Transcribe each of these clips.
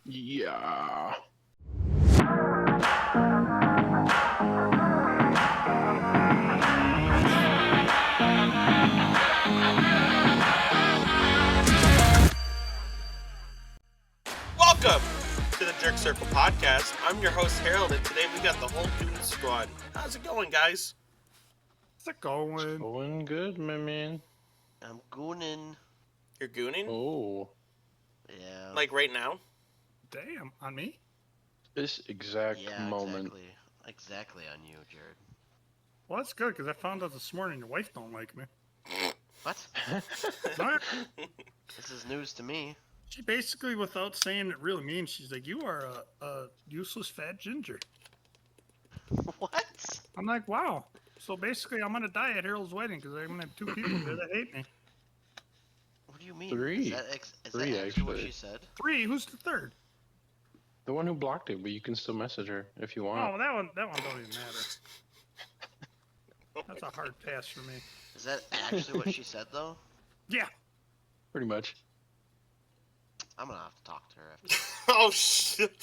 Yeah. Welcome to the Jerk Circle Podcast. I'm your host, Harold, and today we got the whole Goon Squad. How's it going, guys? How's it going? Going good, my man. I'm gooning. You're gooning? Oh, Yeah. Like right now? Damn, on me? this exact yeah, moment. exactly. Exactly on you, Jared. Well, that's good because I found out this morning your wife don't like me. What? No, This is news to me. she basically, without saying it really means, she's like, "You are a useless fat ginger." What? I'm like, "Wow." So basically, I'm gonna die at Harold's wedding because I'm gonna have two people there that hate me. What do you mean? Three. Is that Three, actually what actually. she said? Three. Who's the third? The one who blocked it, but you can still message her if you Oh, want. that one don't even matter. That's a hard pass for me. Is that actually what she said, though? Yeah. Pretty much. I'm gonna have to talk to her after. Oh, shit.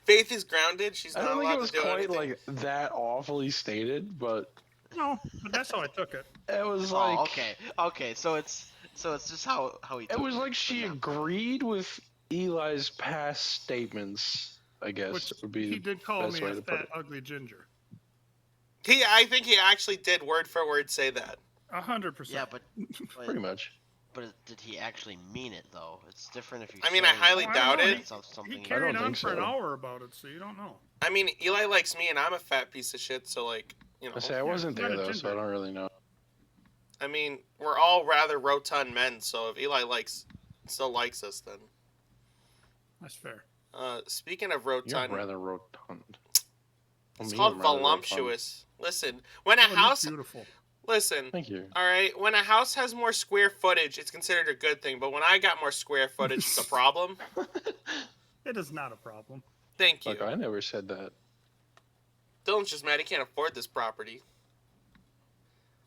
Faith is grounded. She's I not don't think allowed it was to do quite anything. like that awfully stated, but No, but that's how I took it. it was like Oh, okay. Okay, so it's just how he. it took was like but she no. agreed with Eli's past statements. I guess Which would be he the did call best me way a to put fat, it. ugly ginger. I think he actually did word for word say that. 100%. Yeah, but Pretty much. did he actually mean it though? It's different if you. I mean, I highly Oh, I doubt don't know. it. He I carried don't on think for an so. hour about it, so you don't know. I mean, Eli likes me, and I'm a fat piece of shit, so, like, you know. I say I wasn't he's not there a though, so I ginger. don't really know. I mean, we're all rather rotund men, so if Eli still likes us, then. That's fair. Speaking of You're rotund, rather rotund. it's Me, called I'm rather voluptuous. Listen, when a Oh, he's house, beautiful. listen, Thank you. all right, when a house has more square footage, it's considered a good thing. But when I got more square footage, it's a problem. It is not a problem. Thank you. Look, I never said that. Dylan's just mad he can't afford this property.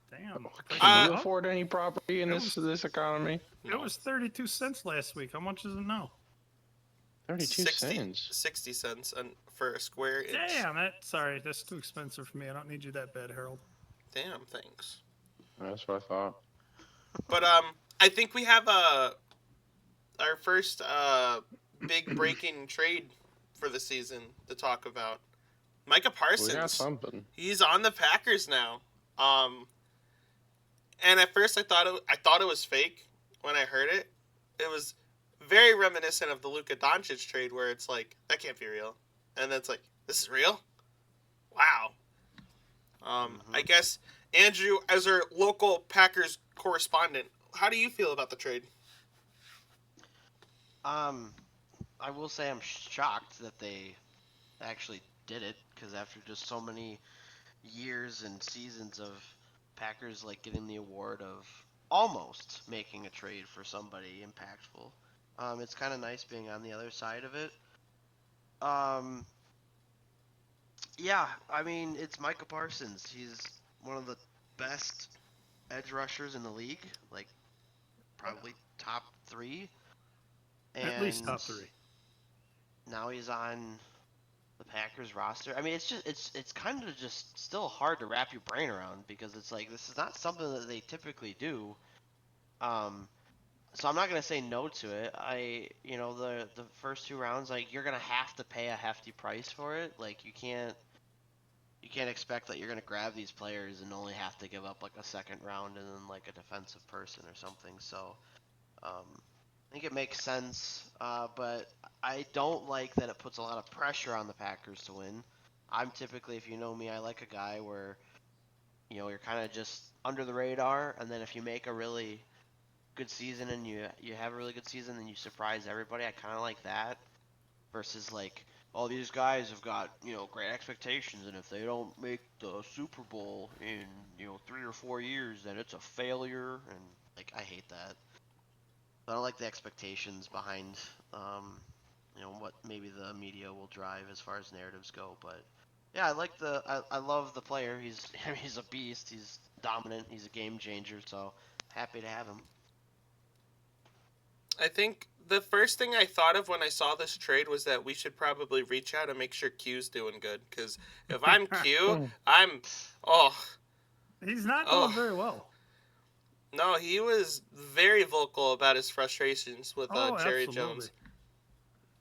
Damn. Can you Uh, afford any property in it this economy? It was 32 cents last week. How much is it now? 32 cents. 60 cents for a square inch. Damn, sorry, that's too expensive for me. I don't need you that bad, Harold. Damn, thanks. That's what I thought. But I think we have our first big breaking trade for the season to talk about. Micah We Parsons. got something. He's on the Packers now. And at first I thought it was fake when I heard it. It was very reminiscent of the Luka Doncic trade, where it's like, that can't be real, and then it's like, this is real. Wow. I guess Andrew, as our local Packers correspondent, how do you feel about the trade? I will say I'm shocked that they actually did it because after just so many years and seasons of Packers like getting the award of almost making a trade for somebody impactful, it's kind of nice being on the other side of it. Yeah, I mean it's Micah Parsons. He's one of the best edge rushers in the league, like probably top 3. At least top 3. Now he's on the Packers roster. I mean, it's kind of just still hard to wrap your brain around because it's like this is not something that they typically do. So I'm not gonna say no to it. The first 2 rounds, like you're gonna have to pay a hefty price for it. Like you can't expect that you're gonna grab these players and only have to give up like a second round and then like a defensive person or something. So I think it makes sense, but I don't like that it puts a lot of pressure on the Packers to win. I'm typically, if you know me, I like a guy where, you're kind of just under the radar, and then if you make a really good season and you have a really good season and you surprise everybody, I kind of like that. Versus like, all these guys have got, great expectations, and if they don't make the Super Bowl in, 3 or 4 years, then it's a failure, and like, I hate that. I don't like the expectations behind, what maybe the media will drive as far as narratives go. But yeah, I love the player. He's a beast. He's dominant. He's a game changer. So happy to have him. I think the first thing I thought of when I saw this trade was that we should probably reach out and make sure Q's doing good. Because if I'm Q, I'm. Oh. He's not Oh. doing very well. No, he was very vocal about his frustrations with Jerry Absolutely. Jones.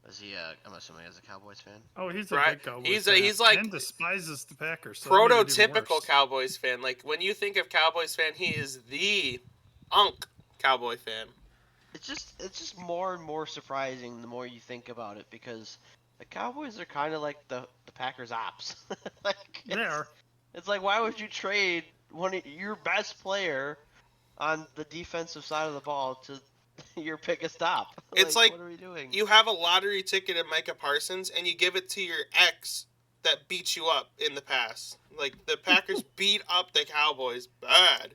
Is he? I'm assuming he's a Cowboys fan. Oh, he's a Right. big Cowboys fan. He's like and despises the Packers. So that made it even prototypical worse. Cowboys fan. Like when you think of Cowboys fan, he is the Cowboy fan. It's just more and more surprising the more you think about it because the Cowboys are kind of like the Packers ops. Like They are. It's like why would you trade one of your best player on the defensive side of the ball to your pick a stop? It's like what are we doing? you have a lottery ticket at Micah Parsons and you give it to your ex that beat you up in the past. Like the Packers beat up the Cowboys bad.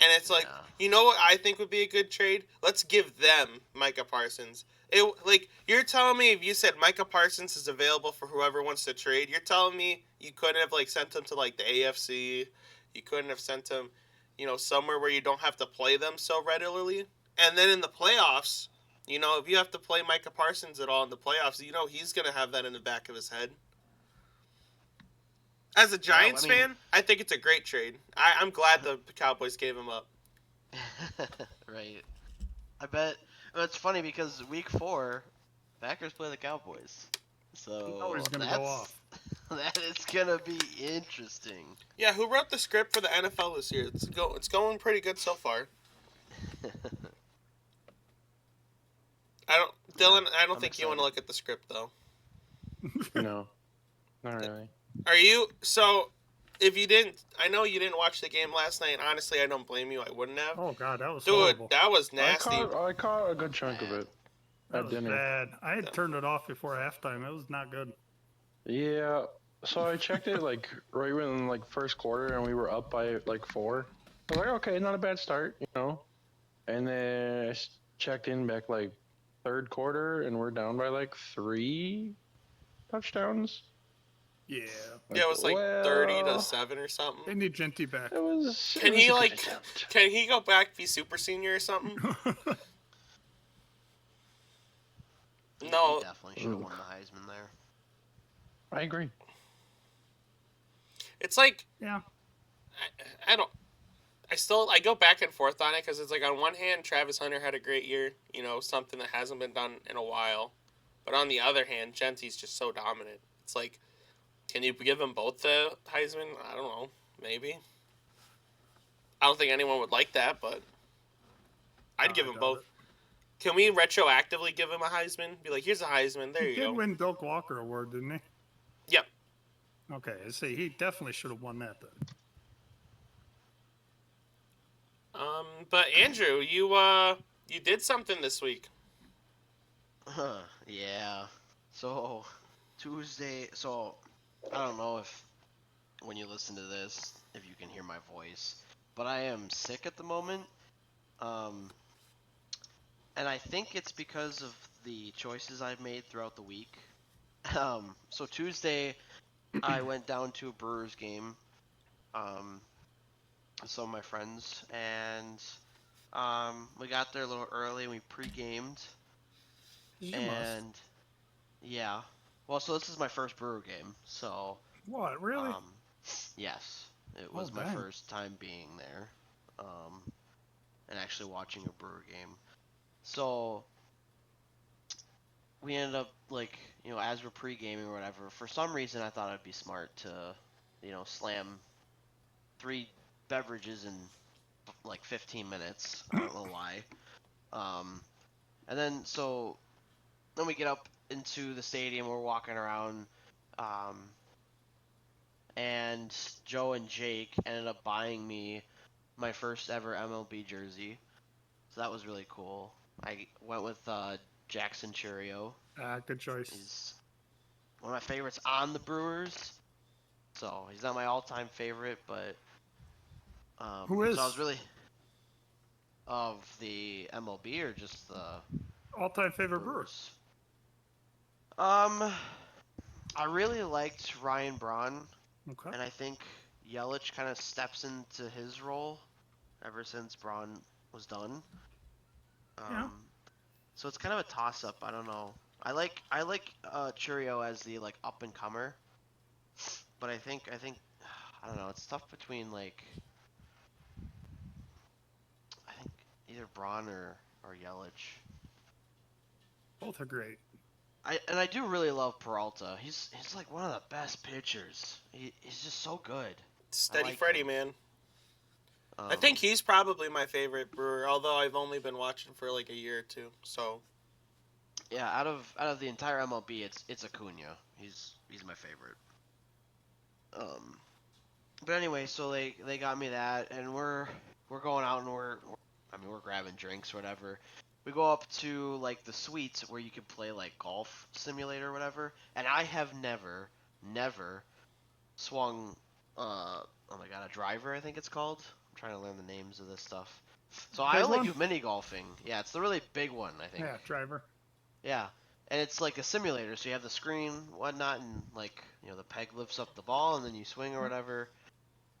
And it's like, you know what I think would be a good trade? Let's give them Micah Parsons. You're telling me if you said Micah Parsons is available for whoever wants to trade, you're telling me you couldn't have sent him to the AFC, you couldn't have sent him, somewhere where you don't have to play them so regularly. And then in the playoffs, if you have to play Micah Parsons at all in the playoffs, he's gonna have that in the back of his head. As a Giants fan, I think it's a great trade. I'm glad the Cowboys gave him up. Right. I bet. Well, it's funny because week 4, Packers play the Cowboys. So he's gonna go off. That is gonna be interesting. Yeah, who wrote the script for the NFL this year? It's going pretty good so far. Dylan, I don't think you want to look at the script though. No, not really. Are you? So, if you didn't, I know you didn't watch the game last night. Honestly, I don't blame you. I wouldn't have. Oh God, that was Dude, horrible. that was nasty. I caught a good chunk of it That at was dinner. bad. I had turned it off before halftime. It was not good. Yeah, so I checked it right when first quarter, and we were up by 4. I was like, okay, not a bad start, And then I checked in back third quarter, and we're down by 3 touchdowns. Yeah. Yeah, it was 30-7 or They something. need Genty back. It was. Can it he was a good attempt. Can he go back be super senior or something? No. He definitely should have won the Heisman there. I agree. It's yeah. I don't. I go back and forth on it because it's on one hand, Travis Hunter had a great year, something that hasn't been done in a while. But on the other hand, Genty's just so dominant. It's can you give them both the Heisman? I don't know. Maybe. I don't think anyone would like that, but I'd give them both. It. Can we retroactively give him a Heisman? Be like, here's a Heisman. There He you did go. win Doak Walker Award, didn't he? Yep. Okay, I see. He definitely should have won that then. But Andrew, you did something this week. Yeah. So Tuesday. So I don't know if when you listen to this, if you can hear my voice, but I am sick at the moment. And I think it's because of the choices I've made throughout the week. So Tuesday, I went down to a Brewers game. With some of my friends, and we got there a little early and we pre-gamed. And yeah, well, so this is my first Brewer game, so what, really? Yes, it was my first time being there, and actually watching a Brewer game. So we ended up as we're pre-gaming or whatever. For some reason, I thought it'd be smart to, slam 3 beverages in 15 minutes. I don't know why. And then we get up into the stadium. We're walking around, and Joe and Jake ended up buying me my first ever MLB jersey. So that was really cool. I went with Jackson Churio. Good choice. He's one of my favorites on the Brewers. So he's not my all-time favorite, but who is? So I was really of the MLB or just the all-time favorite Brewers. I really liked Ryan Braun, Okay. and I think Yelich kind of steps into his role ever since Braun was done. Yeah. So it's kind of a toss up. I don't know. I like Churio as the like up and comer, but I think I don't know. It's tough between like I think either Braun or Yelich. Both are great. I do really love Peralta. He's like one of the best pitchers. He's just so good. I Steady like Freddy, him. man. I Um, think he's probably my favorite brewer, although I've only been watching for like a year or two. So yeah, out of the entire MLB, it's Acuna. He's my favorite. Um, but anyway, so they got me that, and we're going out and I mean we're grabbing drinks, whatever. We go up to like the suites where you can play like golf simulator or whatever, and I have never swung oh my god, a driver I think it's called. I'm trying to learn the names of this stuff. So I Big only one? do mini golfing. Yeah, it's the really big one, I think. Yeah, driver. Yeah. And it's like a simulator, so you have the screen, whatnot, and like, the peg lifts up the ball and then you swing or whatever.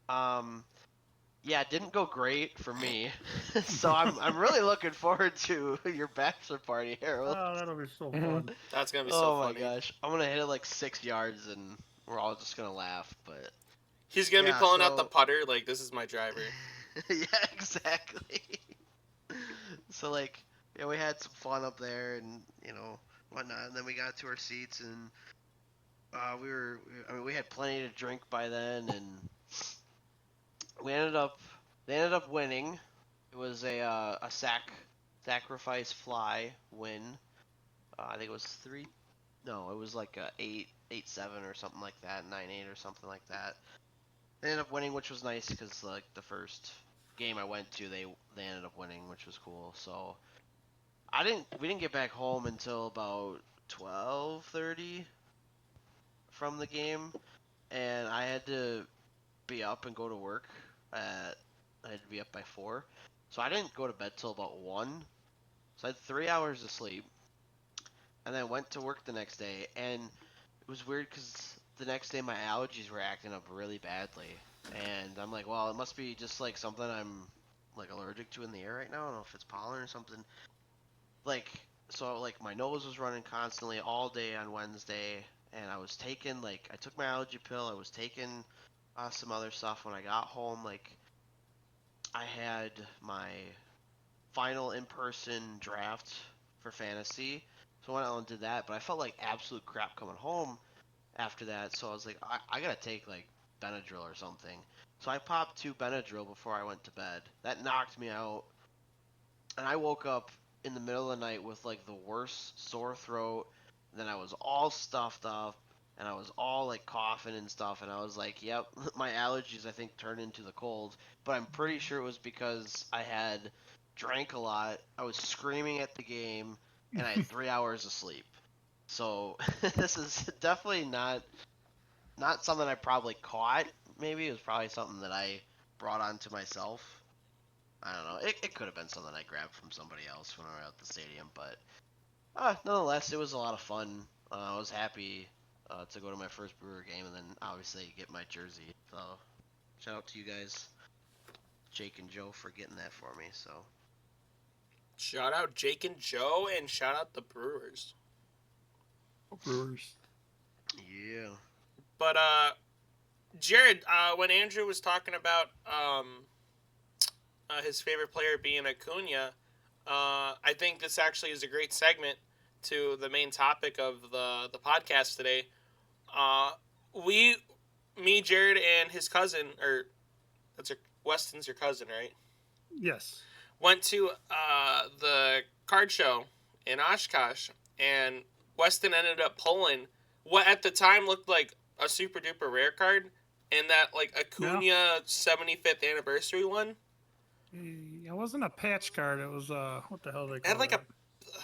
Um yeah, it didn't go great for me. So I'm really looking forward to your bachelor party, Harold. Oh, that'll be so Mhm. fun. that's gonna be so Oh my funny. gosh. I'm gonna hit it like 6 yards and we're all just gonna laugh, but He's gonna be yeah, pulling out the so putter like this is my driver. yeah, exactly. So like, yeah, we had some fun up there and whatnot, and then we got to our seats and I mean, we had plenty to drink by then, and we ended up they ended up winning. It was a sacrifice fly win. I think it was three. No, it was like a 8-7 or something like that, 9-8 or something like that. They ended up winning, which was nice because like the first game I went to, they ended up winning, which was cool. So we didn't get back home until about 12:30 from the game, and I had to be up and go to work at I had to be up by 4. So I didn't go to bed till about 1. So I had 3 hours of sleep, and then went to work the next day, and it was weird because the next day my allergies were acting up really badly, and I'm like, well, it must be just like something I'm like allergic to in the air right now. I don't know if it's pollen or something. Like, so like my nose was running constantly all day on Wednesday, and I took my allergy pill. I was taking some other stuff when I got home. Like, I had my final in-person draft for fantasy, so I went out and did that. But I felt like absolute crap coming home after that, so I was like, I gotta take like Benadryl or something. So I popped 2 Benadryl before I went to bed. That knocked me out, and I woke up in the middle of the night with like the worst sore throat. Then I was all stuffed up, and I was all like coughing and stuff. And I was like, "Yep, my allergies I think turned into the cold." But I'm pretty sure it was because I had drank a lot. I was screaming at the game, and I had 3 hours of sleep. So this is definitely not something I probably caught. Maybe it was probably something that I brought onto myself. I don't know. It could have been something I grabbed from somebody else when we were at the stadium, but nonetheless, it was a lot of fun. I was happy to go to my first Brewer game and then obviously get my jersey. So shout out to you guys, Jake and Joe, for getting that for me. So Shout out Jake and Joe, and shout out the Brewers. Brewers. yeah, But Jared, when Andrew was talking about his favorite player being Acuna, I think this actually is a great segment to the main topic of the podcast today. Uh, we, me, Jared, and his cousin, or Weston's your cousin, right? Yes. Went to the card show in Oshkosh, and Weston ended up pulling what at the time looked like a super duper rare card, and that like Acuna 75th anniversary one. It wasn't a patch card. It was what the hell they It had call like it?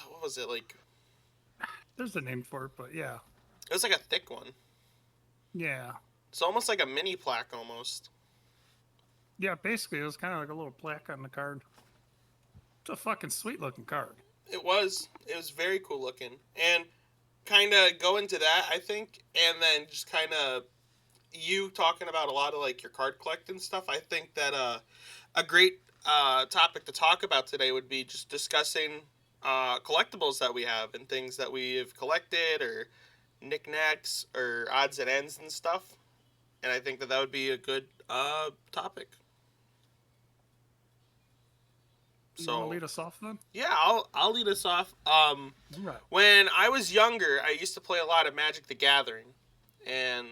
what was it like? There's a name for it, but yeah, It was like a thick one. yeah, It's almost like a mini plaque almost. yeah. Basically, it was kind of like a little plaque on the card. It's a fucking sweet looking card. It was very cool looking, and kind of go into that I think, and then just kind of you talking about a lot of like your card collecting stuff. I think that a great topic to talk about today would be just discussing collectibles that we have and things that we've collected or knickknacks or odds and ends and stuff. And I think that would be a good topic. You want So to lead us off then? yeah, I'll lead us off. Right. When I was younger, I used to play a lot of Magic the Gathering, and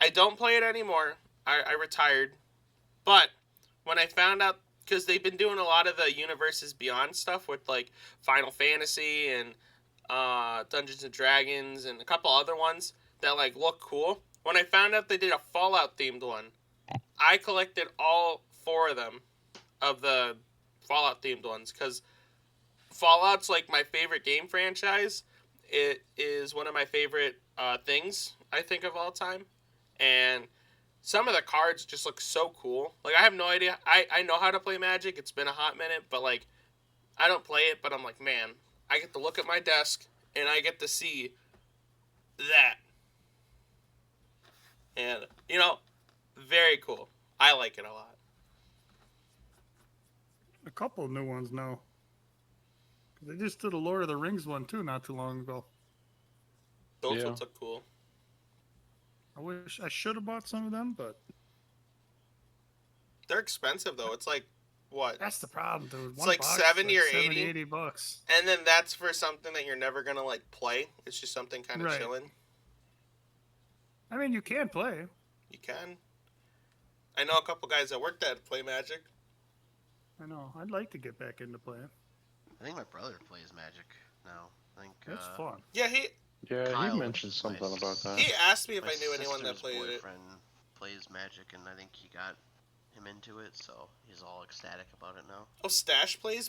I don't play it anymore. I retired, but when I found out, because they've been doing a lot of the Universes Beyond stuff with like Final Fantasy and Dungeons and Dragons and a couple other ones that like look cool. When I found out they did a Fallout themed one, I collected all 4 of them, of the Fallout themed ones, because Fallout's like my favorite game franchise. It is one of my favorite things I think of all time, and some of the cards just look so cool. Like I have no idea. I know how to play Magic. It's been a hot minute, but like I don't play it. But I'm like, man, I get to look at my desk and I get to see that, and very cool. I like it a lot. A couple of new ones now. They just did a Lord of the Rings one too not too long ago. Those Yeah. ones look cool. I wish I should have bought some of them, but They're expensive though. It's like what? that's the problem, dude. It's One like box, 70 or 70, 80. $80. And then that's for something that you're never gonna like play. It's just something kind of Right. chilling. I mean, you can play. You can. I know a couple guys that work that play Magic. I know. I'd like to get back into playing. I think my brother plays Magic now. I think It's fun. Yeah, he Yeah, Kyle, he mentioned something about that. he asked me if my I knew anyone that sister's played it. boyfriend plays Magic, and I think he got him into it, so he's all ecstatic about it now. Oh, Stash plays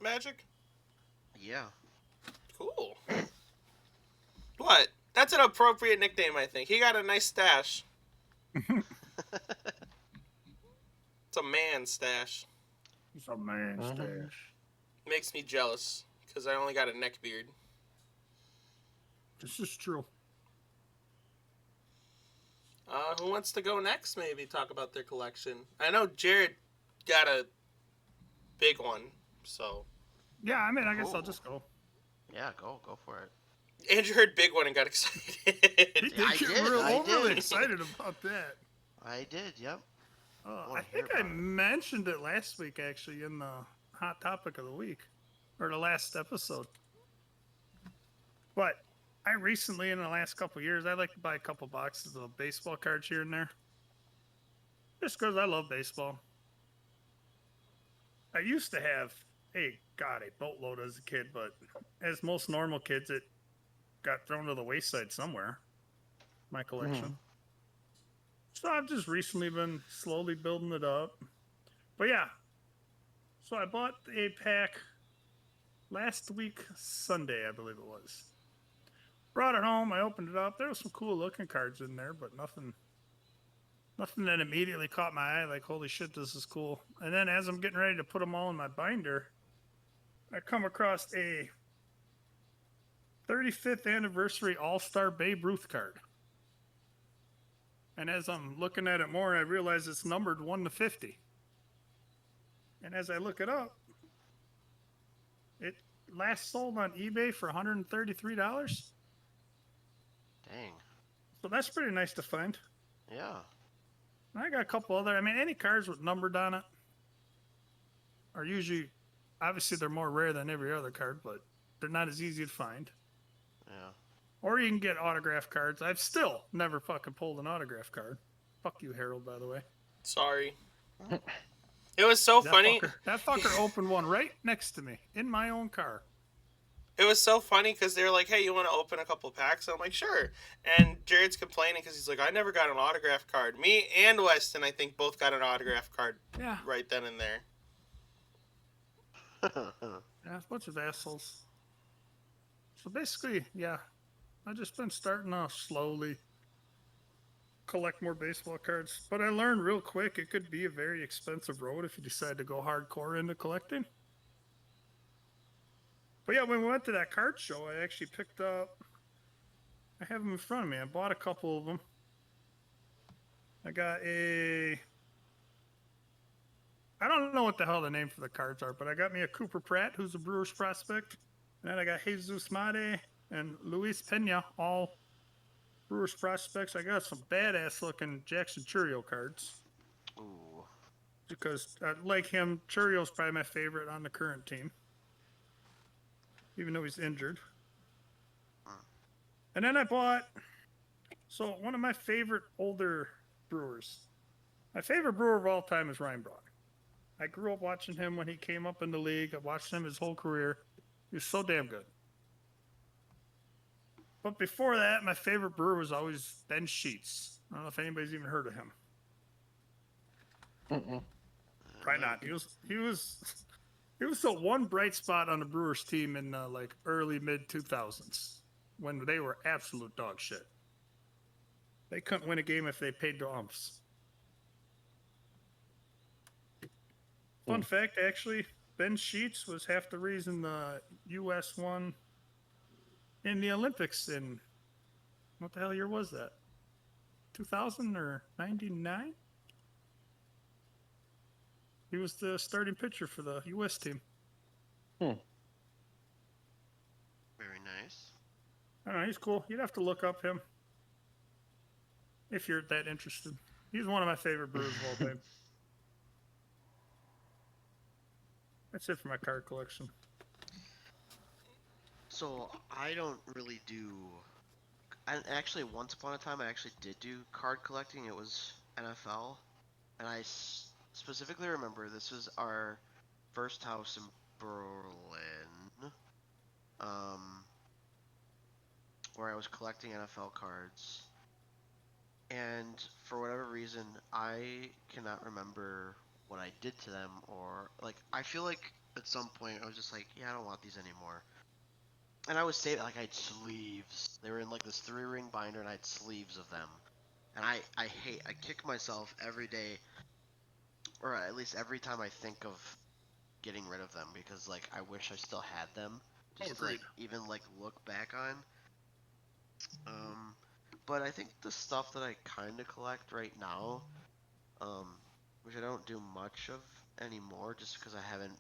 Magic? Yeah. Cool. What? That's an appropriate nickname, I think. He got a nice stash. It's a man stash. It's a man Mhm. stash. Makes me jealous because I only got a neck beard. This is true. Who wants to go next? Maybe talk about their collection. I know Jared got a big one, so Yeah, I mean, I guess I'll Ooh. just go. Yeah, go for it. Andrew heard big one and got excited. He Yeah, I get did, real I overly did. excited about that. I did, yep. I wanna hear think I about it. mentioned it last week, actually, in the hot topic of the week, or the last episode. But I recently, in the last couple of years, I like to buy a couple boxes of baseball cards here and there, just because I love baseball. I used to have a boatload as a kid, but as most normal kids, it got thrown to the wayside somewhere. My collection. So I've just recently been slowly building it up. But yeah. So I bought a pack last week, Sunday, I believe it was. Brought it home, I opened it up. There was some cool looking cards in there, but nothing that immediately caught my eye, like, holy shit, this is cool. And then as I'm getting ready to put them all in my binder, I come across a 35th anniversary All-Star Babe Ruth card. And as I'm looking at it more, I realize it's numbered 1 to 50. And as I look it up, it last sold on eBay for $133. Dang. So that's pretty nice to find. Yeah. And I got a couple other, I mean, any cards with numbered on it are usually, obviously they're more rare than every other card, but they're not as easy to find. Yeah. Or you can get autograph cards. I've still never fucking pulled an autograph card. Fuck you, Harold, by the way. Sorry. It was so funny. That fucker opened one right next to me in my own car. It was so funny because they were like, hey, you want to open a couple packs? I'm like, sure. And Jared's complaining because he's like, I never got an autograph card. Me and Weston, I think, both got an autograph card Yeah. right then and there. Yeah, a bunch of assholes. So basically, yeah, I've just been starting off slowly. Collect more baseball cards. But I learned real quick it could be a very expensive road if you decide to go hardcore into collecting. But yeah, when we went to that card show, I actually picked up, I have them in front of me. I bought a couple of them. I got I don't know what the hell the name for the cards are, but I got me a Cooper Pratt, who's a Brewers prospect. And then I got Jesus Mate and Luis Pena, all Brewers prospects. I got some badass looking Jackson Churio cards Ooh. because, like him, Churio's probably my favorite on the current team, even though he's injured. And then I bought, so one of my favorite older Brewers. My favorite Brewer of all time is Ryan Braun. I grew up watching him when he came up in the league. I watched him his whole career. He was so damn good. But before that, my favorite brewer was always Ben Sheets. I don't know if anybody's even heard of him. Probably not. He was the one bright spot on the Brewers team in like early mid 2000s when they were absolute dog shit. They couldn't win a game if they paid the umps. Fun fact, actually, Ben Sheets was half the reason the U.S. won in the Olympics in, what the hell year was that? 2000 or 99? He was the starting pitcher for the U.S. team. Very nice. I don't know, he's cool. You'd have to look up him if you're that interested. He's one of my favorite brewers of all time. That's it for my card collection. So I don't really do. Actually, once upon a time, I actually did do card collecting. It was NFL, and I specifically remember this was our first house in Berlin, where I was collecting NFL cards. And for whatever reason, I cannot remember what I did to them, or like I feel like at some point I was just like, yeah, I don't want these anymore. And I would say like I had sleeves. They were in like this 3-ring binder, and I had sleeves of them. And I kick myself every day, or at least every time I think of getting rid of them, because like I wish I still had them, just to like even like look back on. But I think the stuff that I kind of collect right now, which I don't do much of anymore, just because I haven't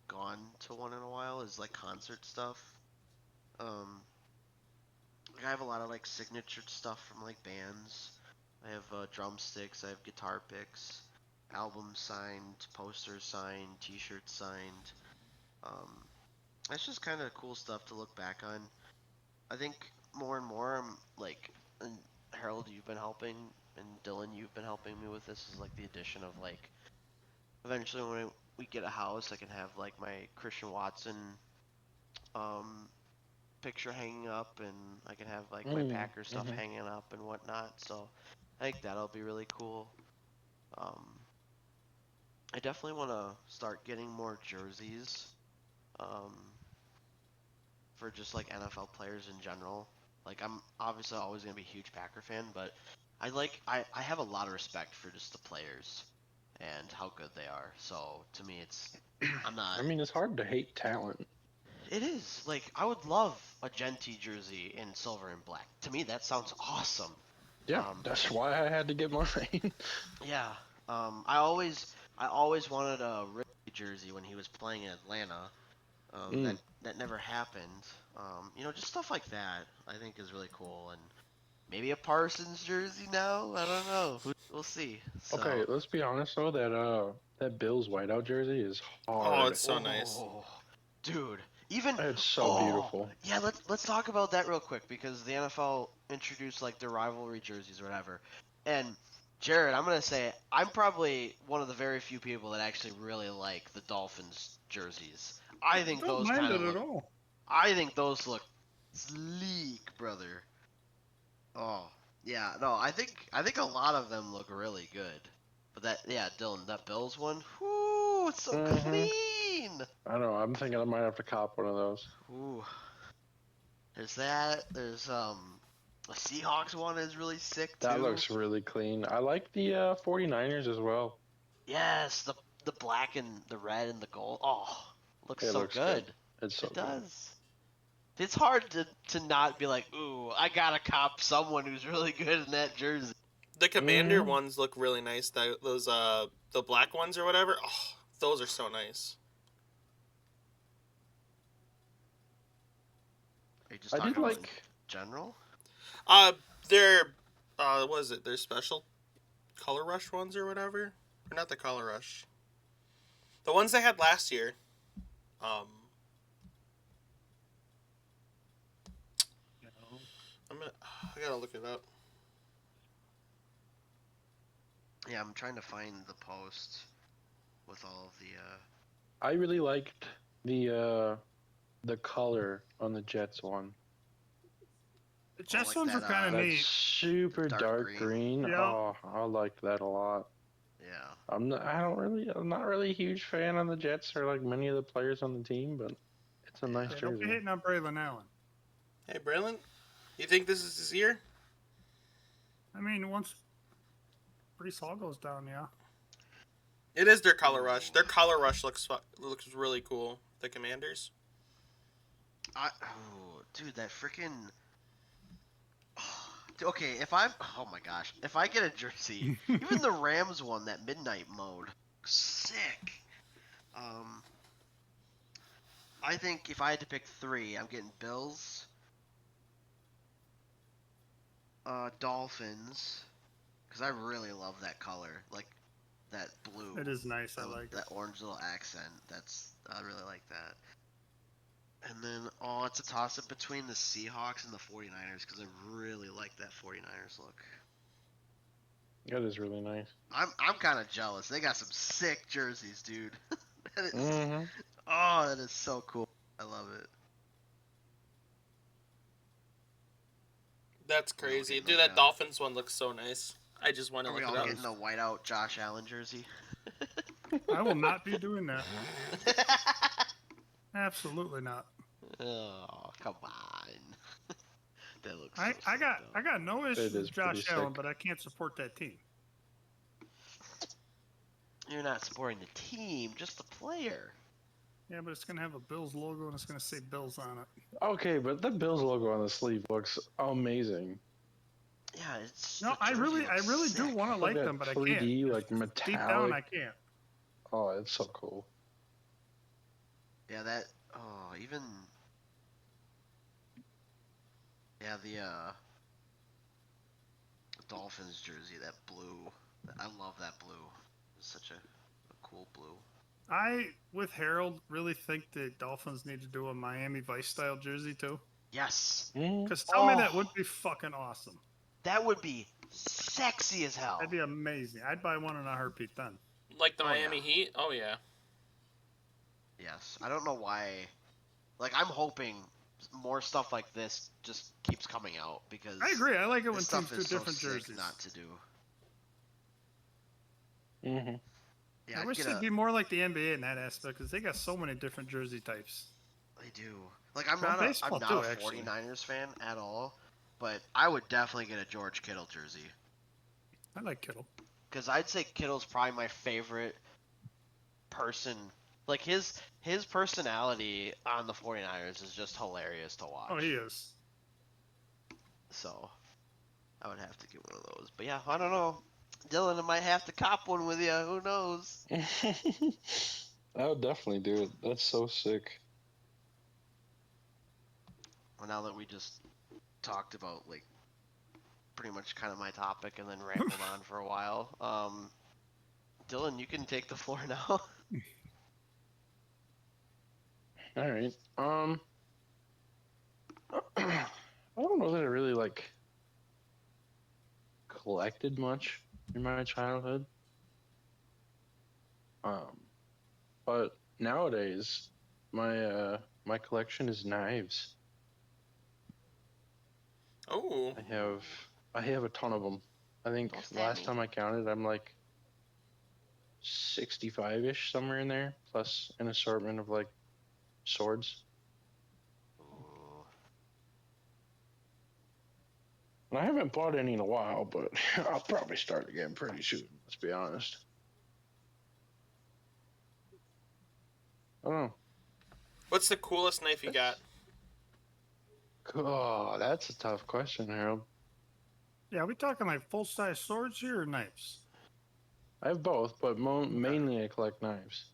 gone to one in a while, is like concert stuff. Like I have a lot of like signature stuff from like bands. I have drumsticks, I have guitar picks, albums signed, posters signed, t-shirts signed. That's just kind of cool stuff to look back on. I think more and more I'm like, and Harold, you've been helping, and Dylan, you've been helping me with this, is like the addition of like, eventually when we get a house, I can have like my Christian Watson picture hanging up, and I can have like my Packer stuff hanging up and whatnot. So I think that'll be really cool. I definitely want to start getting more jerseys for just like NFL players in general. Like I'm obviously always gonna be a huge Packer fan, but I have a lot of respect for just the players and how good they are. So to me, I'm not. I mean, it's hard to hate talent. It is. Like, I would love a Genty jersey in silver and black. To me, that sounds awesome. Yeah, that's why I had to get mine. Yeah. I always wanted a Ridley jersey when he was playing in Atlanta. That never happened. Just stuff like that I think is really cool. And maybe a Parsons jersey now? I don't know. We'll see. So. Okay, let's be honest though, that Bills whiteout jersey is hard. Oh, it's so nice. Dude. Even it's so beautiful. Yeah, let's talk about that real quick, because the NFL introduced like their rivalry jerseys or whatever. And Jared, I'm gonna say I'm probably one of the very few people that actually really like the Dolphins jerseys. I think those kind of look. I think those look sleek, brother. Oh yeah, no, I think a lot of them look really good. But Dylan, that Bills one, whoo, it's so clean. I know. I'm thinking I might have to cop one of those. Ooh. There's that. There's a Seahawks one is really sick too. That looks really clean. I like the 49ers as well. Yes, the black and the red and the gold. Oh, looks so good. It's so it does. It's hard to not be like, ooh, I gotta cop someone who's really good in that jersey. The Commander ones look really nice. Those the black ones or whatever. Oh, those are so nice. you just I talking did about in like. general? They're what is it? They're special color rush ones or whatever. Or not the color rush. The ones they had last year. Um, You know? I gotta look it up. Yeah, I'm trying to find the post with all of the. I really liked the color on the Jets one. The Oh, chest like ones that, are kind of That neat. super dark dark green. green. Yep. Oh, I liked that a lot. Yeah. I'm not really a huge fan of the Jets or like many of the players on the team, but it's a nice Yeah, don't be jersey. hating on Braylon Allen. Hey, Braylon, you think this is his year? I mean, once Brees Hall goes down, yeah. It is their color rush. Ooh. Their color rush looks really cool. The Commanders. Oh, dude, that freaking. Okay, if I'm. Oh my gosh. If I get a jersey, even the Rams one, that midnight mode, sick. Um, I think if I had to pick three, I'm getting Bills, Dolphins, because I really love that color, like that blue. It is nice. I like it. That orange little accent. I really like that. And then, it's a toss up between the Seahawks and the 49ers because I really like that 49ers look. That is really nice. I'm kind of jealous. They got some sick jerseys, dude. that is, Mm-hmm. Oh, that is so cool. I love it. That's We're all crazy, getting dude. like That a- Dolphins one looks so nice. I just want to Are we look all it up. getting a whiteout Josh Allen jersey? I will not be doing that. Absolutely not. Oh, come on. That looks so I sick, though. got no issues is with Josh pretty Allen, sick. but I can't support that team. You're not supporting the team, just the player. Yeah, but it's gonna have a Bills logo and it's gonna say Bills on it. Okay, but the Bills logo on the sleeve looks amazing. Yeah, it's No, the jersey I looks really do sick. want to Like like that them, but I 3D, can't. like Deep down, metallic. I can't. Oh, it's so cool. Yeah, that. Even. Yeah, the Dolphins jersey, that blue. I love that blue. It's such a cool blue. I, with Harold, really think the Dolphins need to do a Miami Vice style jersey too. Yes. Because tell me that Oh. would be fucking awesome. That would be sexy as hell. That'd be amazing. I'd buy one in a heartbeat then. Like the Oh, Miami yeah. Heat? Oh, yeah. Yes. I don't know why. Like, I'm hoping more stuff like this just keeps coming out because I agree. I like it when this teams stuff do is so different sick jerseys. not to do. Mm-hmm. Yeah, I I'd wish get they'd be more like the NBA in that aspect because they got so many different jersey types. They do. Like, I'm Well, not a baseball I'm too, not a actually. 49ers fan at all, but I would definitely get a George Kittle jersey I like Kittle. because I'd say Kittle's probably my favorite person. Like his personality on the 49ers is just hilarious to watch. Oh, he is. So I would have to get one of those. But yeah, I don't know. Dylan, I might have to cop one with you. Who knows? I would definitely do it. That's so sick. Well, now that we just talked about like pretty much kind of my topic and then rambled on for a while, Dylan, you can take the floor now. All right. I don't know that I really like collected much in my childhood. But nowadays, my collection is knives. Oh. I have a ton of them. I think Don't stab last me. time I counted, I'm like 65-ish, somewhere in there, plus an assortment of like swords. Ooh. And I haven't bought any in a while, but I'll probably start again pretty soon. Let's be honest. I don't know. What's the coolest knife you got? Oh, that's a tough question, Harold. Yeah, are we talking like full size swords here or knives? I have both, but mainly I collect knives.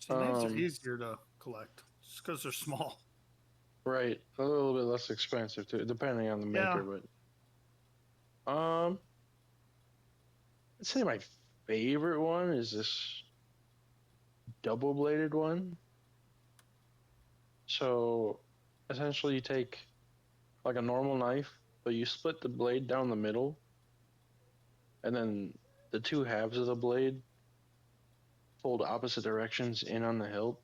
See, knives are Um, easier to collect just because they're small. Right, a little bit less expensive too, depending on the Yeah. maker. But I'd say my favorite one is this double bladed one. So essentially, you take like a normal knife, but you split the blade down the middle, and then the two halves of the blade fold opposite directions in on the hilt.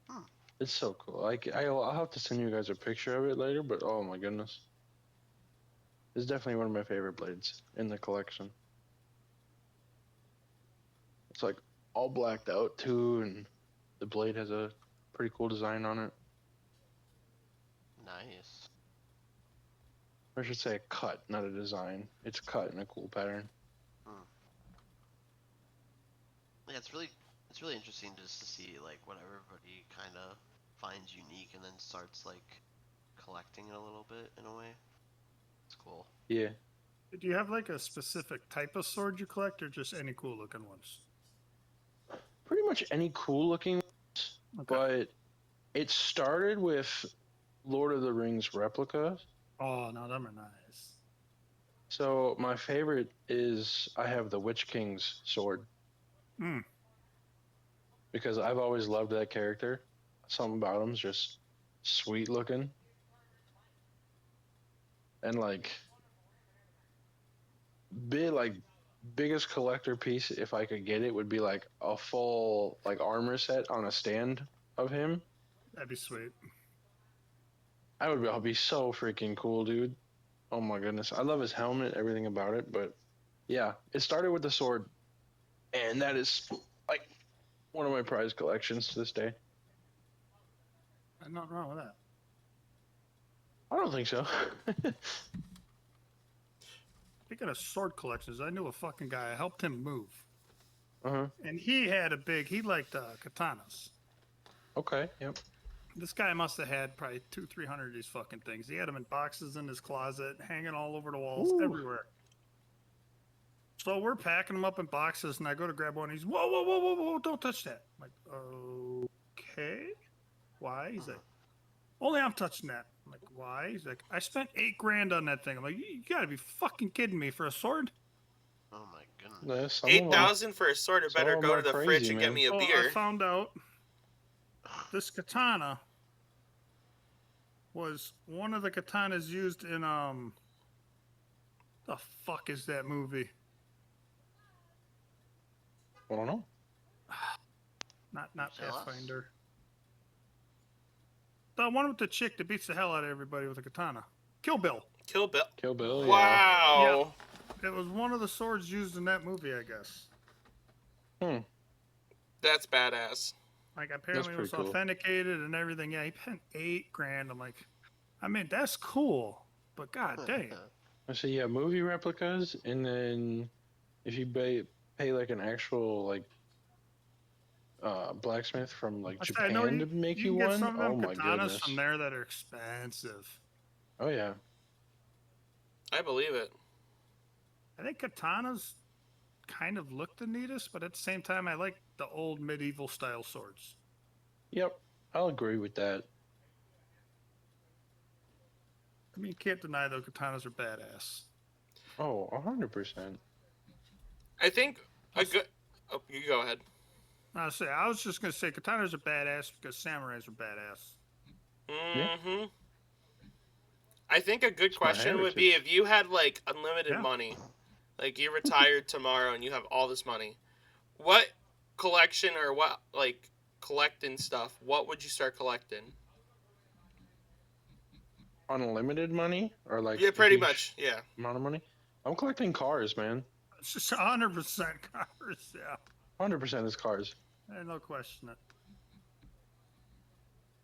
Hmm. It's so cool. Like I'll have to send you guys a picture of it later, but oh my goodness, it's definitely one of my favorite blades in the collection. It's like all blacked out too, and the blade has a pretty cool design on it. Nice. Or I should say a cut, not a design. It's cut in a cool pattern. Yeah, it's really interesting just to see like what everybody kind of finds unique and then starts like collecting it a little bit in a way. It's cool. Yeah, Do you have like a specific type of sword you collect, or just any cool looking ones? pretty much any cool looking ones, Okay. but it started with Lord of the Rings replicas. Oh no, them are nice. So my favorite is I have the Witch King's sword Hmm. because I've always loved that character. Something about him's just sweet looking. And like biggest collector piece if I could get it would be like a full like armor set on a stand of him. That'd be sweet. I'll be so freaking cool, dude. Oh my goodness. I love his helmet, everything about it, but yeah, it started with the sword and that is like one of my prized collections to this day. There's nothing wrong with that. I don't think so. Speaking of sword collections, I knew a fucking guy. I helped him move, Uh-huh. and he liked katanas. Okay, yep. This guy must have had probably 200-300 of these fucking things. He had them in boxes in his closet, hanging all over the walls, Ooh. everywhere. So we're packing them up in boxes, and I go to grab one. He's whoa, whoa, whoa, whoa, whoa! Don't touch that. I'm like, okay, why? He's like, only I'm touching that. I'm like, why? He's like, I spent $8,000 on that thing. I'm like, you gotta be fucking kidding me for a sword. Oh my goodness. Yeah, some of 8,000 for a sword. I some better of go them to are the crazy, fridge and get man. me a So I beer. found out this katana was one of the katanas used in the fuck is that movie? I don't know. Not Tell us. Pathfinder. The one with the chick that beats the hell out of everybody with a katana. Kill Bill. Kill Bill. Kill Bill, yeah. Wow. It was one of the swords used in that movie, I guess. That's badass. Like apparently it was pretty cool. authenticated and everything. Yeah, he spent $8,000. I'm like, I mean that's cool, but god dang. So yeah, movie replicas, and then if you pay like an actual like blacksmith from like I say, I know Japan to make you you can get one, some of oh them my katanas goodness. from there that are expensive. Oh yeah. I believe it. I think katanas kind of look the neatest, but at the same time, I like the old medieval style swords. Yep. I'll agree with that. I mean, you can't deny though, katanas are badass. Oh, 100%. I think a good. Oh, you go ahead. I was just gonna say katanas are badass because samurais are badass. Mm-hmm. I think a good It's my question would be heritage. if you had like unlimited Yeah. money, like you retired tomorrow and you have all this money, what collection or what like collecting stuff, what would you start collecting? Unlimited money or like Yeah, a pretty huge much. Yeah. amount of money? I'm collecting cars, man. It's just 100% cars. Yeah, 100% is cars. ain't no question it.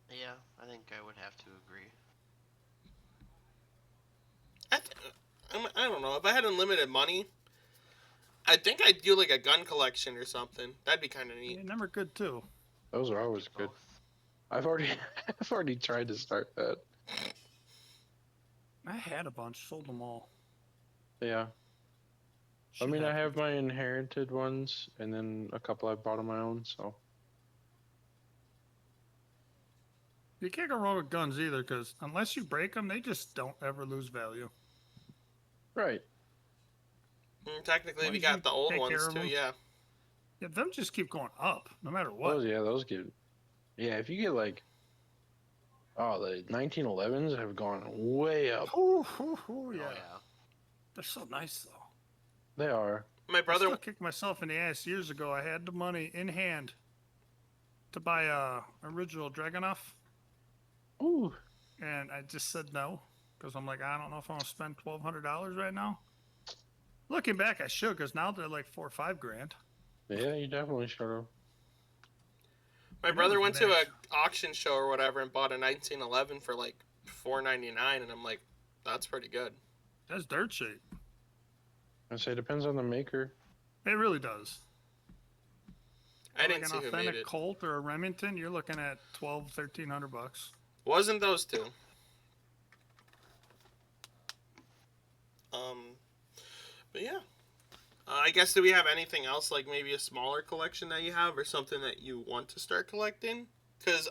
Yeah, I think I would have to agree. I don't know. If I had unlimited money, I think I'd do like a gun collection or something. That'd be kind of neat. Yeah, them are good too. Those are always good. Both. I've already I've already tried to start that. I had a bunch, sold them all. Yeah. I Should mean, I have to. my inherited ones, and then a couple I bought on my own. So You can't go wrong with guns either, because unless you break them, they just don't ever lose value. Right. Technically, As long we as got you the old take care ones of too. 'em. Yeah. Yeah, them just keep going up, no matter what. Those get. Yeah, if you get like, the 1911s have gone way up. Yeah. Oh yeah. They're so nice, though. They are. My I brother. still kicked myself in the ass years ago. I had the money in hand to buy a original Dragunov, Ooh. and I just said no because I'm like, I don't know if I want to spend $1,200 right now. Looking back, I should, because now they're like $4 or $5 grand. Yeah, you definitely should have. My And it brother was went to a nice. auction show or whatever and bought a 1911 for like $4.99, and I'm like, that's pretty good. That's dirt cheap. I say it depends on the maker. It really does. I didn't like see an who made authentic it. Colt or a Remington, you're looking at $1,200-$1,300. Wasn't those two? But yeah. I guess, do we have anything else, like maybe a smaller collection that you have or something that you want to start collecting? Because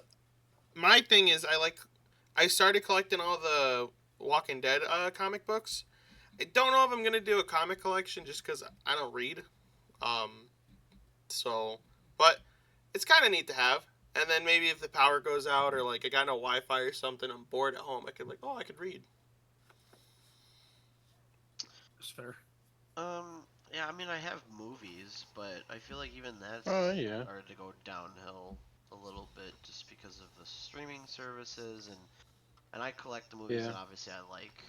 my thing is, I started collecting all the Walking Dead comic books. I don't know if I'm going to do a comic collection just because I don't read. But it's kind of neat to have. And then maybe if the power goes out or like I got no Wi-Fi or something, I'm bored at home, I could I could read. That's fair. Yeah, I mean, I have movies, but I feel like even that's Yeah. started to go downhill a little bit just because of the streaming services, and I collect the movies Yeah. that obviously I like.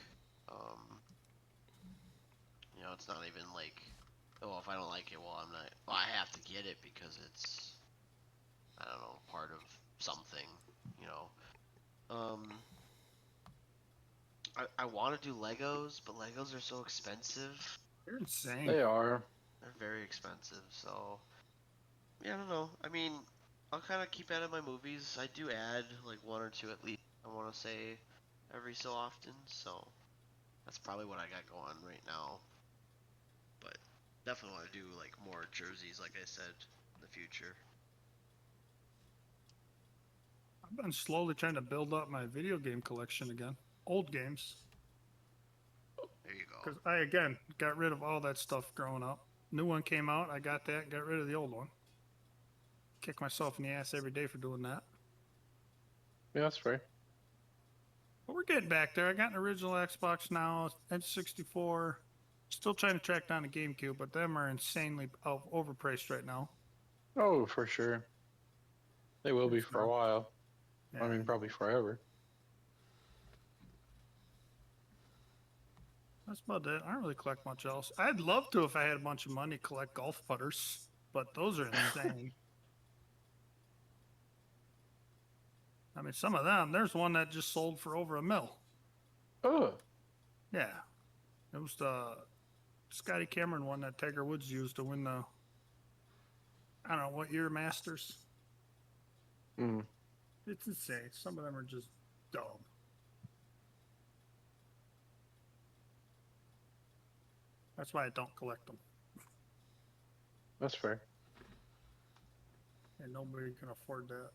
It's not even like, oh, if I don't like it, well, I'm not. Well, I have to get it because it's, I don't know, part of something. You know. I want to do Legos, but Legos are so expensive. You're insane. They are. They're very expensive, so yeah, I don't know. I mean, I'll kind of keep adding my movies. I do add like one or two at least, I want to say, every so often, so that's probably what I got going right now. But definitely want to do like more jerseys, like I said, in the future. I've been slowly trying to build up my video game collection again. Old games. There you go. Because I, again, got rid of all that stuff growing up. New one came out, I got that, and got rid of the old one. Kick myself in the ass every day for doing that. Yeah, that's fair. But we're getting back there. I got an original Xbox now, N64. Still trying to track down a GameCube, but them are insanely overpriced right now. Oh, for sure. They will be for a while. Yeah. I mean, probably forever. That's about it. I don't really collect much else. I'd love to if I had a bunch of money collect golf putters, but those are insane. I mean, some of them. There's one that just sold for over $1 million. Oh. Yeah, it was the Scotty Cameron one that Tiger Woods used to win the, I don't know what year, Masters. Mm. It's insane. Some of them are just dumb. That's why I don't collect them. That's fair. And nobody can afford that.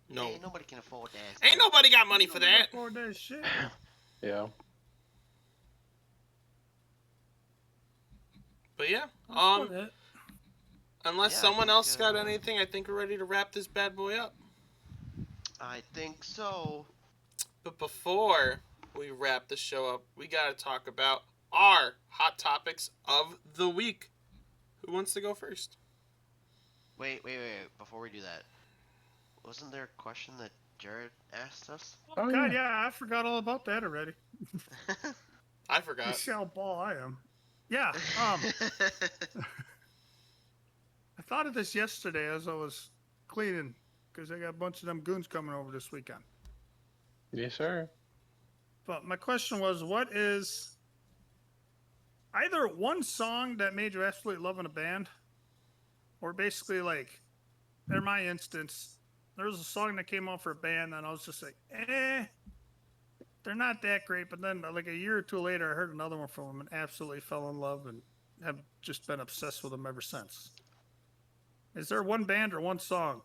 No. Hey, nobody can afford that. Ain't nobody got money for Nobody that. can afford that shit. Yeah. But yeah, That's about it. unless Yeah, I someone think, else got anything, I think we're ready to wrap this bad boy up. I think so. But before we wrap the show up, we gotta talk about our hot topics of the week. Who wants to go first? Wait. Before we do that, wasn't there a question that Jared asked us? Oh, God, yeah, I forgot all about that already. I You forgot. see how ball I am. Yeah, I thought of this yesterday as I was cleaning, because I got a bunch of them goons coming over this weekend. Yes, sir. But my question was, what is either one song that made you absolutely love in a band, or basically like, in my instance, there was a song that came out for a band and I was just like, they're not that great. But then like a year or two later, I heard another one from them and absolutely fell in love and have just been obsessed with them ever since. Is there one band or one song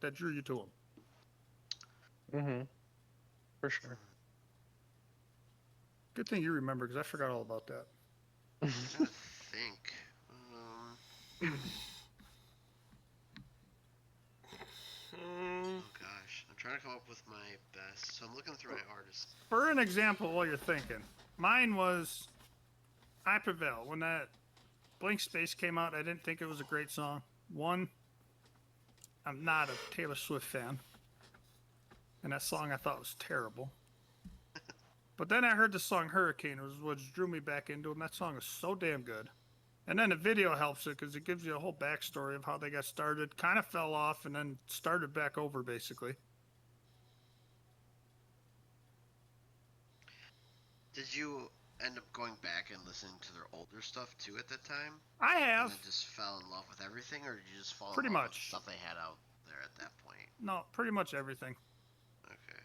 that drew you to them? Mm-hmm. For sure. Good thing you remember, because I forgot all about that. I'm trying to think. Oh gosh, I'm trying to come up with my best. So I'm looking through my artists. For an example, while you're thinking, mine was I Prevail. When that Blank Space came out, I didn't think it was a great song. One, I'm not a Taylor Swift fan, and that song I thought was terrible. But then I heard the song Hurricane, which drew me back into it, and that song is so damn good. And then the video helps it because it gives you a whole backstory of how they got started, kind of fell off, and then started back over, basically. Did you end up going back and listening to their older stuff too at that time? I And have. then just fell in love with everything, or did you just fall Pretty in love with much. stuff they had out there at that point? No, pretty much everything. Okay.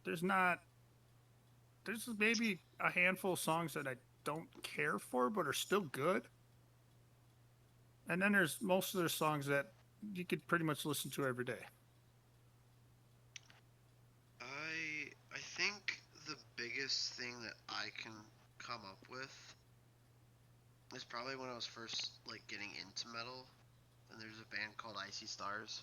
There's maybe a handful of songs that I don't care for, but are still good. And then there's most of their songs that you could pretty much listen to every day. I think the biggest thing that I can come up with is probably when I was first like getting into metal, and there's a band called Icy Stars.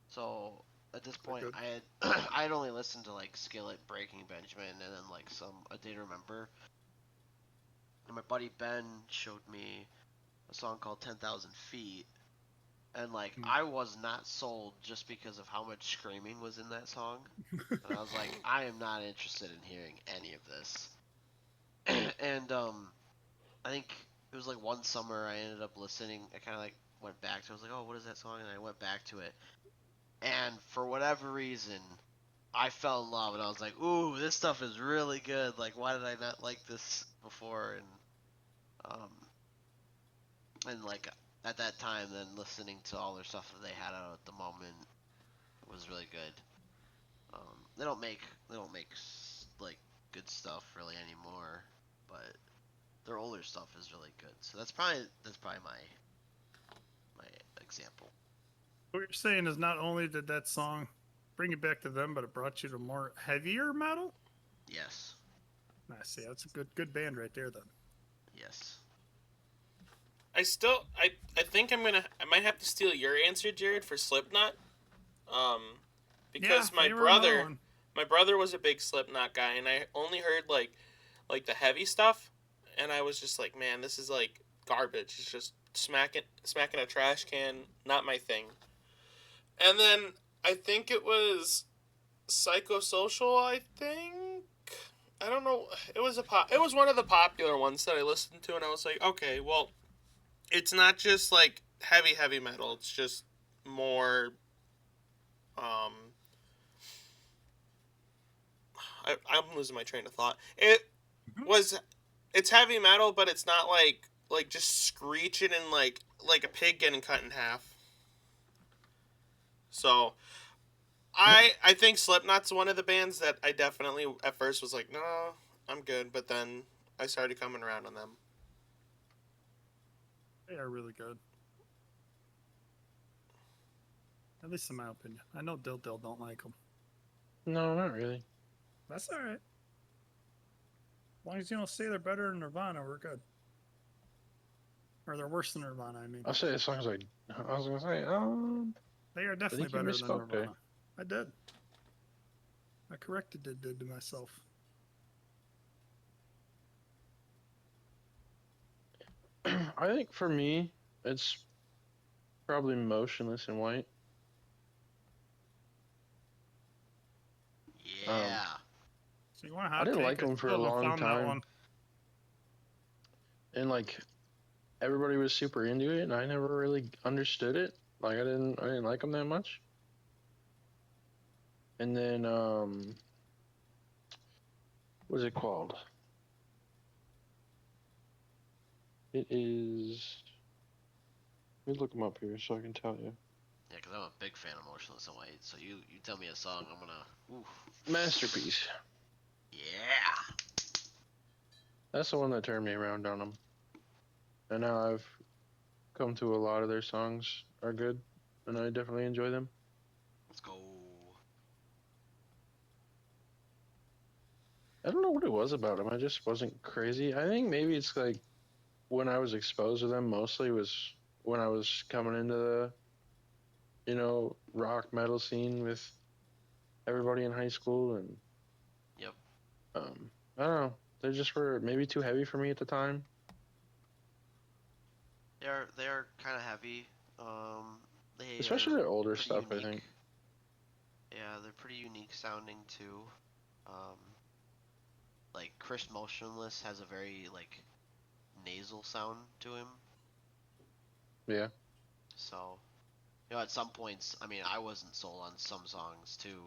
So at this point, good. I had only listened to like Skillet, Breaking Benjamin, and then like some A Day to Remember. And my buddy Ben showed me a song called 10,000 Feet, and like I was not sold just because of how much screaming was in that song. And I was like, I am not interested in hearing any of this. And I think it was like one summer I ended up listening. I kind of like went back to it. I was like, oh, what is that song? And I went back to it. And for whatever reason, I fell in love. And I was like, ooh, this stuff is really good. Like, why did I not like this before? And like at that time, then listening to all their stuff that they had out at the moment was really good. They don't make like good stuff really anymore, but their older stuff is really good. So that's probably my example. What you're saying is not only did that song bring you back to them, but it brought you to more heavier metal? Yes. I see. That's a good band right there, then. Yes. I think I might have to steal your answer, Jared, for Slipknot. Because Yeah, my they were another brother one. my brother was a big Slipknot guy, and I only heard like the heavy stuff, and I was just like, man, this is like garbage. It's just smacking a trash can, not my thing. And then I think it was Psychosocial, I think. I don't know. It was one of the popular ones that I listened to, and I was like, okay, well, it's not just like heavy metal. It's just more I'm losing my train of thought. It's heavy metal, but it's not like just screeching and like a pig getting cut in half. So I think Slipknot's one of the bands that I definitely at first was like, no, I'm good, but then I started coming around on them. They are really good. At least in my opinion. I know Dill don't like them. No, not really. That's all right. As long as you don't say they're better than Nirvana, we're good. Or they're worse than Nirvana, I mean. I'll say as long as I was gonna say, They are I definitely think you better than misspoke there. Nirvana. I did. I corrected it to myself. I think for me, it's probably Motionless in White. Yeah. So you want a hot I didn't take? like them for a still haven't long found that time, one. and like everybody was super into it, and I never really understood it. Like I didn't like them that much. And then what is it called? It is. Let me look them up here so I can tell you. Yeah, because I'm a big fan of Motionless in White. So you tell me a song, I'm gonna. Oof. Masterpiece. Yeah. That's the one that turned me around on them. And now I've come to a lot of their songs are good, and I definitely enjoy them. Let's go. I don't know what it was about them. I just wasn't crazy. I think maybe it's like when I was exposed to them mostly was when I was coming into the, rock metal scene with everybody in high school, and Yep. I don't know. They just were maybe too heavy for me at the time. They're kind of heavy. They Especially are their older pretty stuff, I unique. think. Yeah, they're pretty unique sounding too. Um, like Chris Motionless has a very like nasal sound to him. Yeah. So, at some points, I mean, I wasn't sold on some songs too,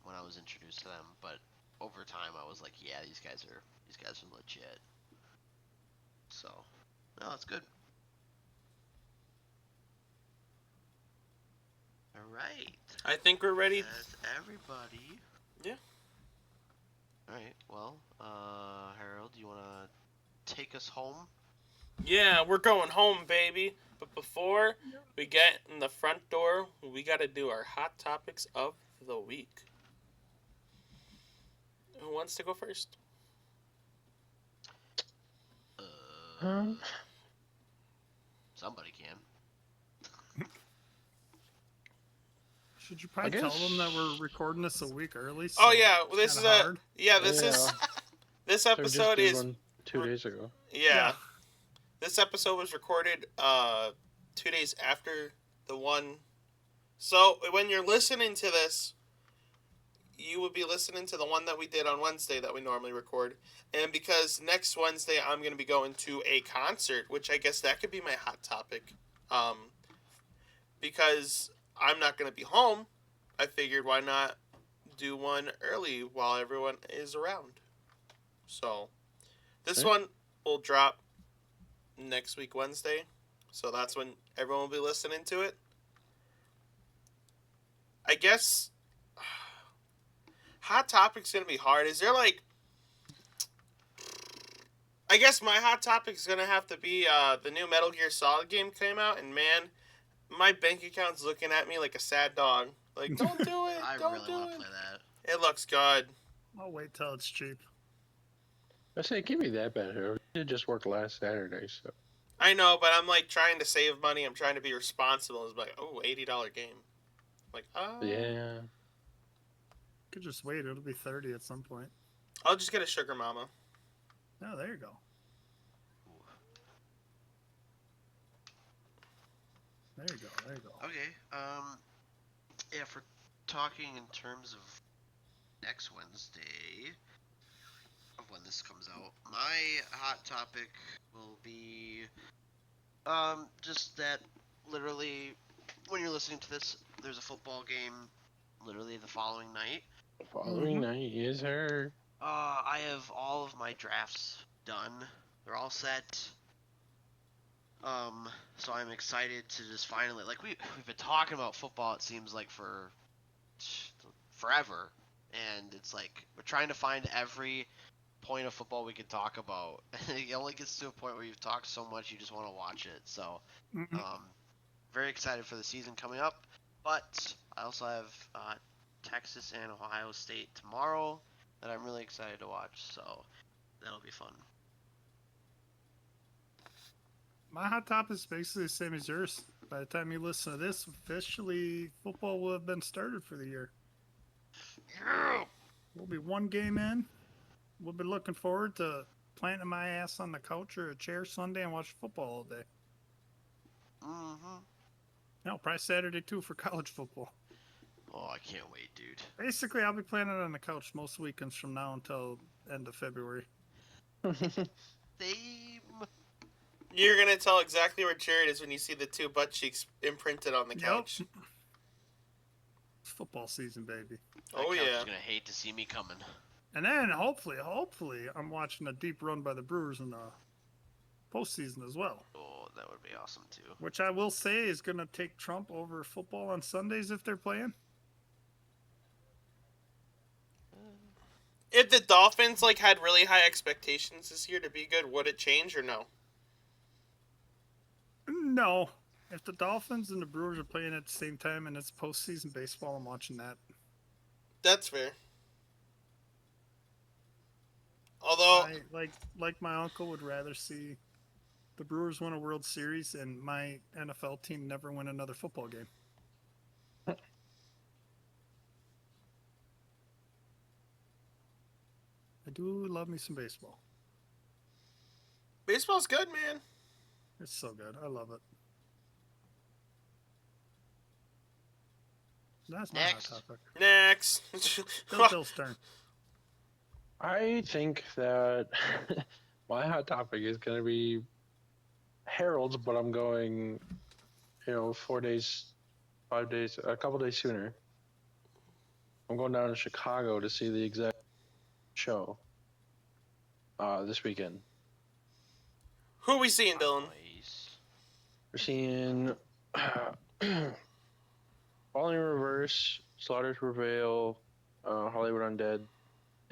when I was introduced to them, but over time, I was like, yeah, these guys are legit. So, no, that's good. All right. I think we're ready. That's everybody. Yeah. All right. Well, Harold, you want to take us home? Yeah, we're going home, baby. But before we get in the front door, we got to do our hot topics of the week. Who wants to go first? Somebody can. Should you probably tell them that we're recording this a week early? So Oh yeah, it's this is kinda hard? this They just episode did is one 2 days ago. yeah. This episode was recorded 2 days after the one. So when you're listening to this, you would be listening to the one that we did on Wednesday that we normally record. And because next Wednesday I'm going to be going to a concert, which I guess that could be my hot topic. Because I'm not going to be home, I figured why not do one early while everyone is around. So this one will drop next week Wednesday. So that's when everyone will be listening to it. I guess hot topic's gonna be hard. Is there like? I guess my hot topic's gonna have to be the new Metal Gear Solid game came out, and man, my bank account's looking at me like a sad dog. Like, don't do it. I don't really do want it. to play that. It looks good. I'll wait till it's cheap. I say, give me that bad. It did just work last Saturday, so. I know, but I'm like trying to save money. I'm trying to be responsible. It's like, oh, $80 game. Like, Yeah. Could just wait. It'll be 30 at some point. I'll just get a sugar mama. Oh, there you go. There you go. There you go. Okay. Yeah, for talking in terms of next Wednesday, of when this comes out, my hot topic will be, just that literally, when you're listening to this, there's a football game literally the following night. Following night is her. I have all of my drafts done. They're all set. So I'm excited to just finally, like, we've been talking about football, it seems like, for forever, and it's like we're trying to find every point of football we can talk about. It only gets to a point where you've talked so much you just want to watch it. So very excited for the season coming up, but I also have Texas and Ohio State tomorrow that I'm really excited to watch, so that'll be fun. My hot top is basically the same as yours. By the time you listen to this, officially football will have been started for the year. Yeah. We'll be one game in. We'll be looking forward to planting my ass on the couch or a chair Sunday and watch football all day. No, probably Saturday too for college football. Oh, I can't wait, dude. Basically, I'll be playing it on the couch most weekends from now until end of February. Same. You're gonna tell exactly where Jared is when you see the two butt cheeks imprinted on the couch. It's football season, baby. That Oh couch yeah. is gonna hate to see me coming. And then hopefully, I'm watching a deep run by the Brewers in the postseason as well. Oh, that would be awesome too. Which I will say is going to take Trump over football on Sundays if they're playing. If the Dolphins had really high expectations this year to be good, would it change or no? No, If the Dolphins and the Brewers are playing at the same time and it's postseason baseball, I'm watching that. That's fair. Although, I like my uncle would rather see the Brewers win a World Series and my NFL team never win another football game. I do love me some baseball. baseball's good, man. It's so good. I love it. That's my hot Next. topic. Next. Bill's turn. I think that my hot topic is going to be Harold's, but I'm going, 4 days, 5 days, a couple days sooner. I'm going down to Chicago to see the exact show this weekend. Who are we seeing, Dylan? Nice. We're seeing Falling in Reverse, Slaughters Prevail, Hollywood Undead,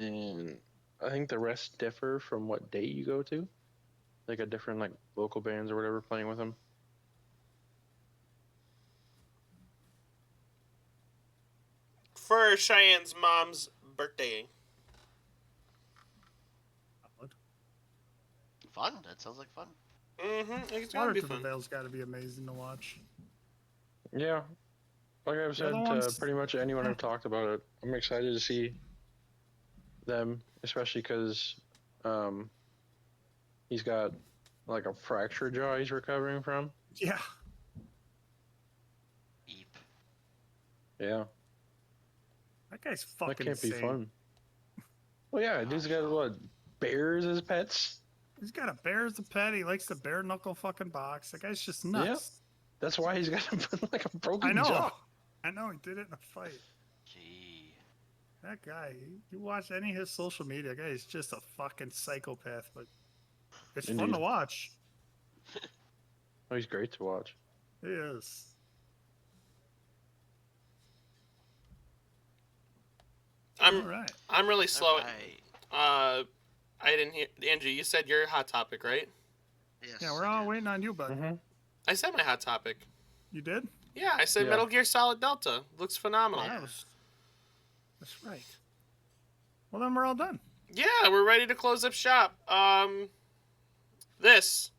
and I think the rest differ from what date you go to. Like a different local bands or whatever playing with them. For Cheyenne's mom's birthday. Fun. That sounds like fun. Mm-hmm. It's gonna Water be to the fun. Veil's got to be amazing to watch. Yeah. Like I've said other to ones- pretty much anyone I've talked about it, I'm excited to see them, especially because he's got a fractured jaw he's recovering from. Yeah. Eep. Yeah. That guy's That fucking can't insane. be fun. Well, yeah, dude's got bears as pets? He's got a bear as a pet. He likes the bare knuckle fucking box. That guy's just nuts. That's why he's got a broken I know. jaw. I know. He did it in a fight. Gee. That guy, you watch any of his social media, that guy is just a fucking psychopath, but it's fun Indeed. to watch. Oh, he's great to watch. He is. All right. I'm really slow. Alright. I didn't hear Andrew. You said your hot topic, right? Yes, Yeah, we're I all did. waiting on you, bud. Mm-hmm. I said my hot topic. You did? Yeah, I said Yeah. Metal Gear Solid Delta. Looks phenomenal. That's right. Well, then we're all done. Yeah, we're ready to close up shop. This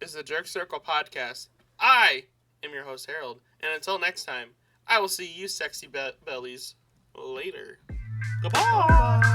is the Jerk Circle podcast. I am your host, Harold, and until next time, I will see you sexy bellies later. Goodbye! Bye.